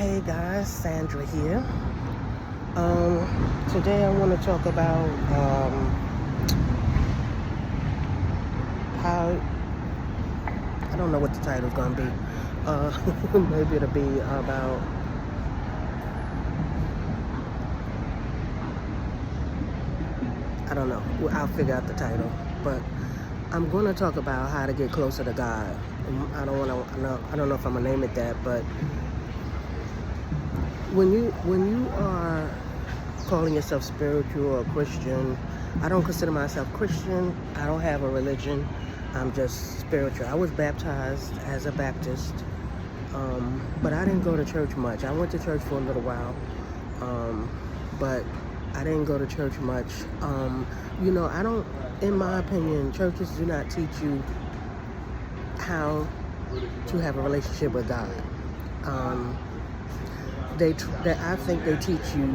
Hey guys, Sandra here. Today I want to talk about how I don't know what the title's gonna be. Maybe it'll be about I don't know. I'll figure out the title, but I'm going to talk about how to get closer to God. I don't want to. I don't know if I'm gonna name it that, but when you are calling yourself spiritual or Christian, I don't consider myself Christian. I don't have a religion. I'm just spiritual. I was baptized as a Baptist, but I didn't go to church much. I went to church for a little while, but I didn't go to church much. I don't, in my opinion, churches do not teach you how to have a relationship with God. I think they teach you,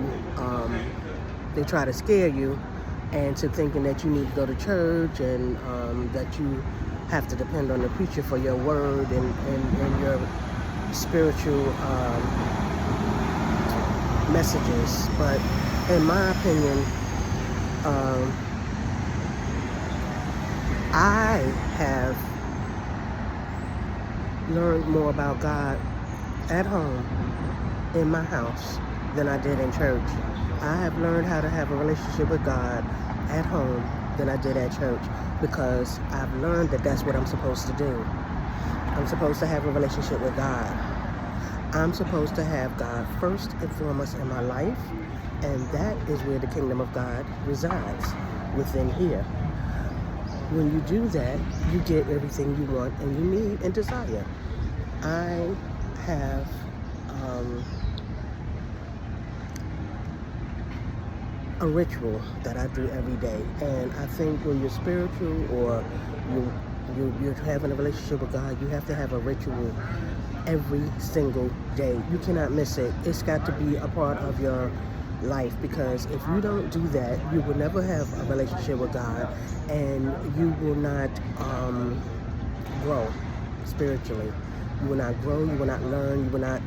they try to scare you into thinking that you need to go to church and that you have to depend on the preacher for your word and your spiritual messages. But in my opinion, I have learned more about God at home in my house than I did in church. I have learned how to have a relationship with God at home than I did at church because I've learned that that's what I'm supposed to do. I'm supposed to have a relationship with God. I'm supposed to have God first and foremost in my life, and that is where the kingdom of God resides, within here. When you do that, you get everything you want and you need and desire. I have a ritual that I do every day, and I think when you're spiritual or you're having a relationship with God, you have to have a ritual every single day. You cannot miss it. It's got to be a part of your life, because if you don't do that, you will never have a relationship with God, and you will not grow spiritually. You will not grow, you will not learn, you will not,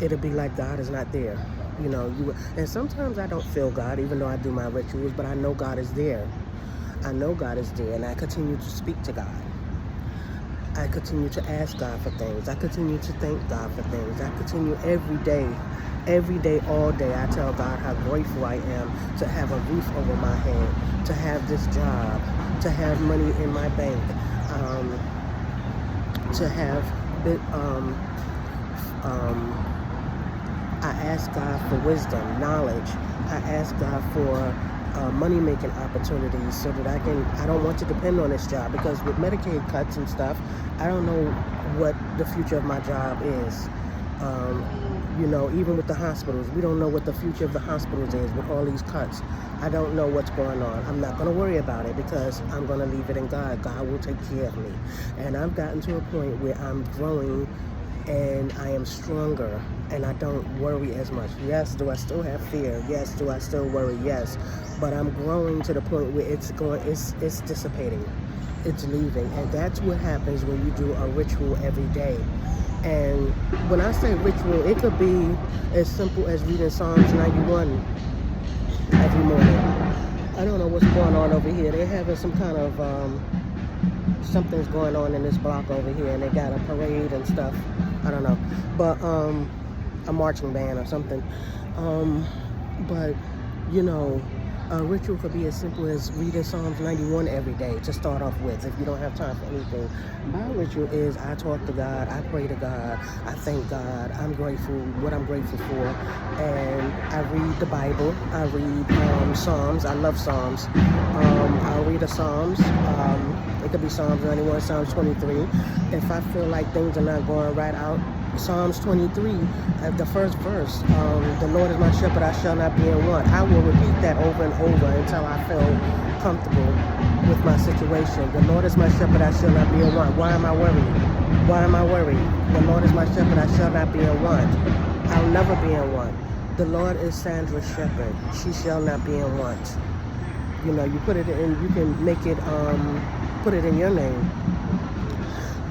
it'll be like God is not there. And sometimes I don't feel God, even though I do my rituals, but I know God is there. I know God is there, and I continue to speak to God. I continue to ask God for things. I continue to thank God for things. I continue every day, all day, I tell God how grateful I am to have a roof over my head, to have this job, to have money in my bank, to have I ask God for wisdom, knowledge. I ask God for money-making opportunities so that I don't want to depend on this job, because with Medicaid cuts and stuff, I don't know what the future of my job is. Even with the hospitals, we don't know what the future of the hospitals is with all these cuts. I don't know what's going on. I'm not going to worry about it because I'm going to leave it in God. God will take care of me. And I've gotten to a point where I'm growing and I am stronger and I don't worry as much. Yes, do I still have fear? Yes, do I still worry? Yes. But I'm growing to the point where it's dissipating. It's leaving. And that's what happens when you do a ritual every day. And when I say ritual, it could be as simple as reading Psalms 91 every morning. I don't know what's going on over here. They're having some kind of, something's going on in this block over here, and they got a parade and stuff. I don't know. But, a marching band or something. But, a ritual could be as simple as reading Psalms 91 every day to start off with, if you don't have time for anything. My ritual is I talk to God, I pray to God, I thank God, I'm grateful, what I'm grateful for, and I read the Bible, I read Psalms, I love Psalms. I'll read the Psalms, it could be Psalms 91, Psalms 23. If I feel like things are not going right out, Psalms 23, the first verse, the Lord is my shepherd, I shall not be in want. I will repeat that over and over until I feel comfortable with my situation. The Lord is my shepherd, I shall not be in want. Why am I worried? Why am I worried? The Lord is my shepherd, I shall not be in want. I'll never be in want. The Lord is Sandra's shepherd, she shall not be in want. You put it in, you can make it, put it in your name.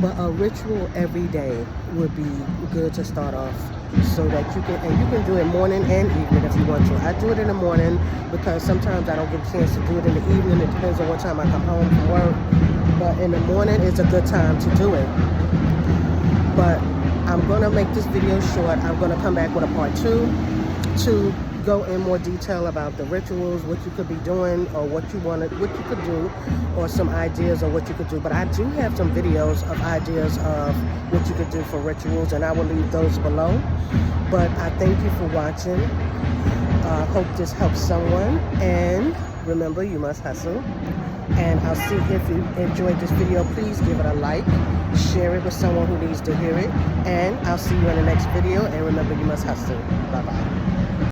But a ritual every day would be good to start off so that you can do it morning and evening if you want to. I do it in the morning because sometimes I don't get a chance to do it in the evening. It depends on what time I come home from work. But in the morning is a good time to do it. But I'm going to make this video short. I'm going to come back with a part 2 to go in more detail about the rituals, what you could be doing, or what you could do, or some ideas of what you could do. But I do have some videos of ideas of what you could do for rituals, and I will leave those below. But I thank you for watching. Hope this helps someone, and remember, you must hustle. And I'll see if you enjoyed this video. Please give it a like, share it with someone who needs to hear it, and I'll see you in the next video. And remember, you must hustle. Bye-bye.